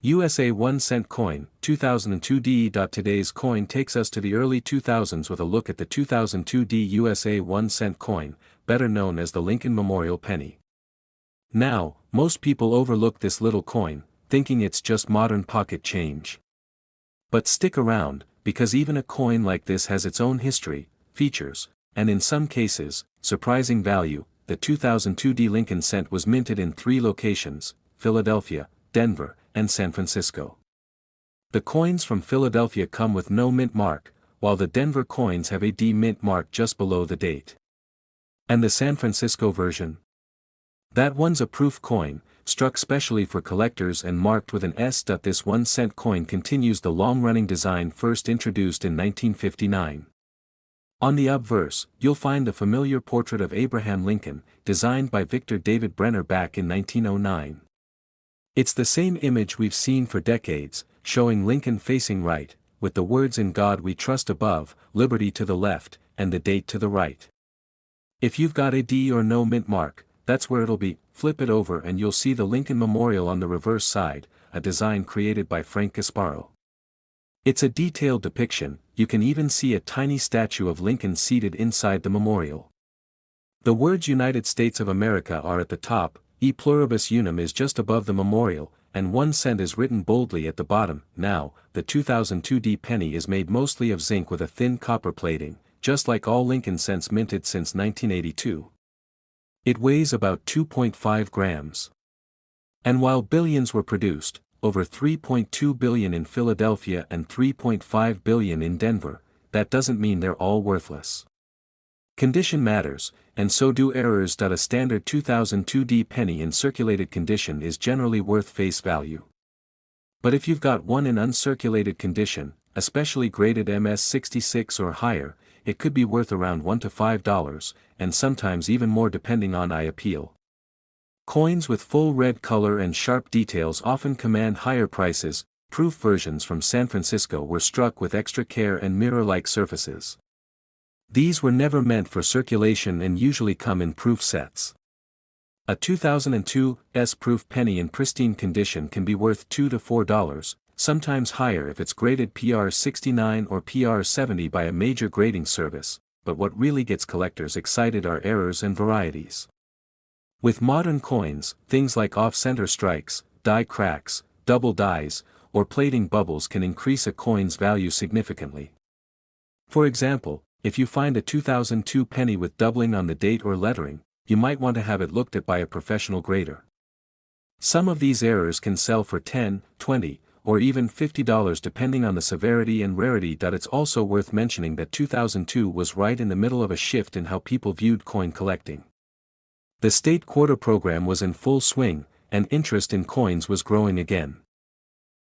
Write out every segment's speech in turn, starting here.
USA 1 cent coin, 2002 D. Today's coin takes us to the early 2000s with a look at the 2002 D USA 1 cent coin, better known as the Lincoln Memorial Penny. Now, most people overlook this little coin, thinking it's just modern pocket change. But stick around, because even a coin like this has its own history, features, and in some cases, surprising value. The 2002 D Lincoln cent was minted in 3 locations: Philadelphia, Denver, and San Francisco. The coins from Philadelphia come with no mint mark, while the Denver coins have a D mint mark just below the date. And the San Francisco version? That one's a proof coin, struck specially for collectors and marked with an S. This 1 cent coin continues the long-running design first introduced in 1959. On the obverse, you'll find the familiar portrait of Abraham Lincoln, designed by Victor David Brenner back in 1909. It's the same image we've seen for decades, showing Lincoln facing right, with the words "In God We Trust" above, liberty to the left, and the date to the right. If you've got a D or no mint mark, that's where it'll be. Flip it over and you'll see the Lincoln Memorial on the reverse side, a design created by Frank Gasparo. It's a detailed depiction. You can even see a tiny statue of Lincoln seated inside the memorial. The words United States of America are at the top, E pluribus unum is just above the memorial, and 1 cent is written boldly at the bottom. Now, the 2002 D penny is made mostly of zinc with a thin copper plating, just like all Lincoln cents minted since 1982. It weighs about 2.5 grams. And while billions were produced, over 3.2 billion in Philadelphia and 3.5 billion in Denver, that doesn't mean they're all worthless. Condition matters, and so do errors. A standard 2002 D penny in circulated condition is generally worth face value. But if you've got one in uncirculated condition, especially graded MS66 or higher, it could be worth around $1 to $5, and sometimes even more depending on eye appeal. Coins with full red color and sharp details often command higher prices. Proof versions from San Francisco were struck with extra care and mirror-like surfaces. These were never meant for circulation and usually come in proof sets. A 2002 S-proof penny in pristine condition can be worth $2 to $4, sometimes higher if it's graded PR 69 or PR 70 by a major grading service, but what really gets collectors excited are errors and varieties. With modern coins, things like off-center strikes, die cracks, double dies, or plating bubbles can increase a coin's value significantly. For example, if you find a 2002 penny with doubling on the date or lettering, you might want to have it looked at by a professional grader. Some of these errors can sell for $10, $20, or even $50 depending on the severity and rarity. It's also worth mentioning that 2002 was right in the middle of a shift in how people viewed coin collecting. The state quarter program was in full swing, and interest in coins was growing again.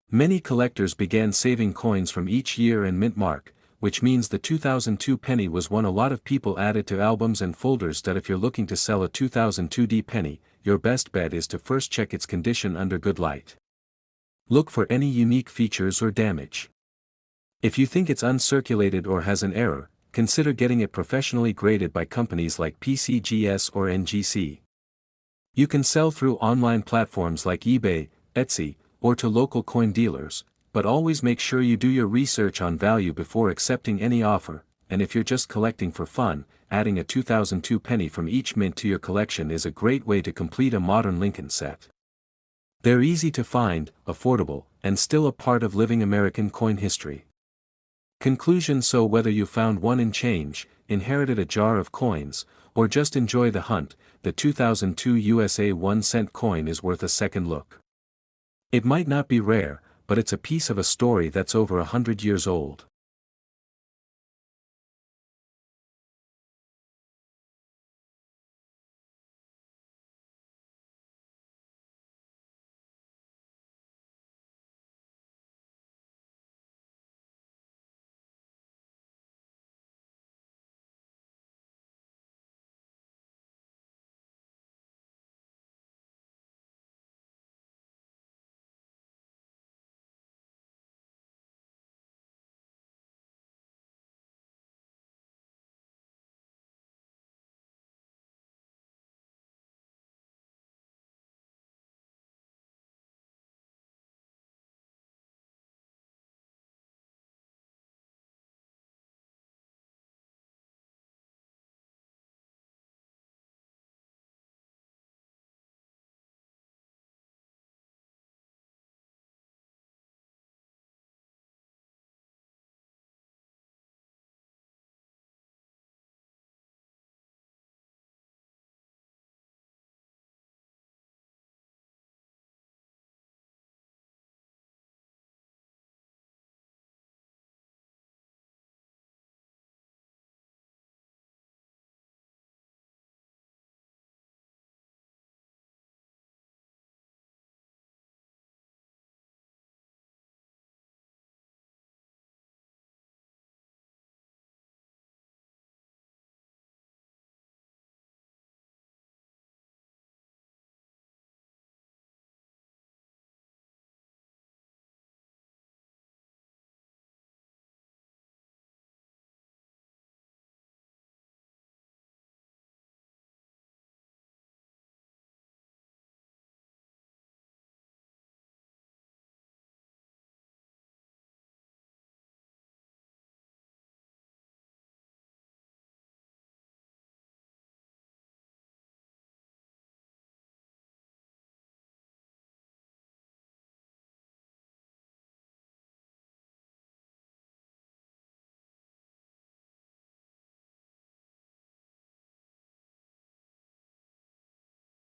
Many collectors began saving coins from each year and mint mark, which means the 2002 penny was one a lot of people added to albums and folders. If you're looking to sell a 2002 D penny, your best bet is to first check its condition under good light. Look for any unique features or damage. If you think it's uncirculated or has an error, consider getting it professionally graded by companies like PCGS or NGC. You can sell through online platforms like eBay, Etsy, or to local coin dealers, but always make sure you do your research on value before accepting any offer. And if you're just collecting for fun, adding a 2002 penny from each mint to your collection is a great way to complete a modern Lincoln set. They're easy to find, affordable, and still a part of living American coin history. Conclusion: so whether you found one in change, inherited a jar of coins, or just enjoy the hunt, the 2002 USA 1 cent coin is worth a second look. It might not be rare, but it's a piece of a story that's over 100 years old.